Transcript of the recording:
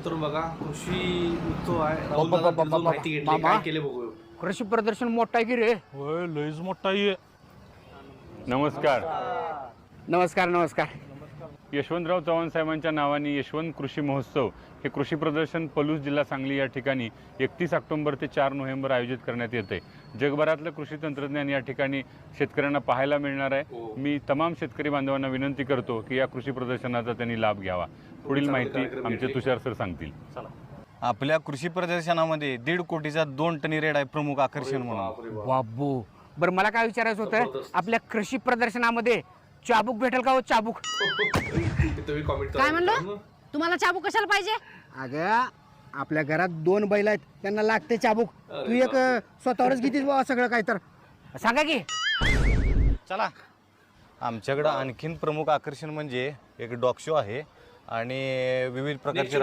मित्रांनो बघा कृषी उत्सव आहे. राहुल दादा तिथून माहिती घेतली, मामा. काय केले बघू. कृषी प्रदर्शन मोठा आहे की रे. होय लयच मोठा आहे. नमस्कार. नमस्कार नमस्कार. यशवंतराव चव्हाण साहेबांच्या नावाने यशवंत कृषी महोत्सव हे कृषी प्रदर्शन पलूस जिल्हा सांगली या ठिकाणी 31 ऑक्टोबर ते 4 नोव्हेंबर आयोजित करण्यात येते. जगभरातलं कृषी तंत्रज्ञान या ठिकाणी शेतकऱ्यांना पाहायला मिळणार आहे. मी तमाम शेतकरी बांधवांना विनंती करतो की या कृषी प्रदर्शनाचा त्यांनी लाभ घ्यावा. पुढील माहिती आमचे तुषार सर सांगतील. आपल्या कृषी प्रदर्शनामध्ये 1.5 कोटीचा 2 टनी रेड आहे प्रमुख आकर्षण म्हणून. बाबू बरं मला काय विचारायचं होतं, आपल्या कृषी प्रदर्शनामध्ये चाबूक भेटेल का हो? चाबूक. तुम्ही कॉमेंट काय म्हणलं? तुम्हाला चाबूक कशाला पाहिजे? अगं आपल्या घरात 2 बैल आहेत, त्यांना लागते चाबूक. तू एक स्वतःवरच घेतीस बाबा सगळं काय तर सांगा की. चला, आमच्याकडं आणखीन प्रमुख आकर्षण म्हणजे एक डॉग शो आहे आणि विविध प्रकारचे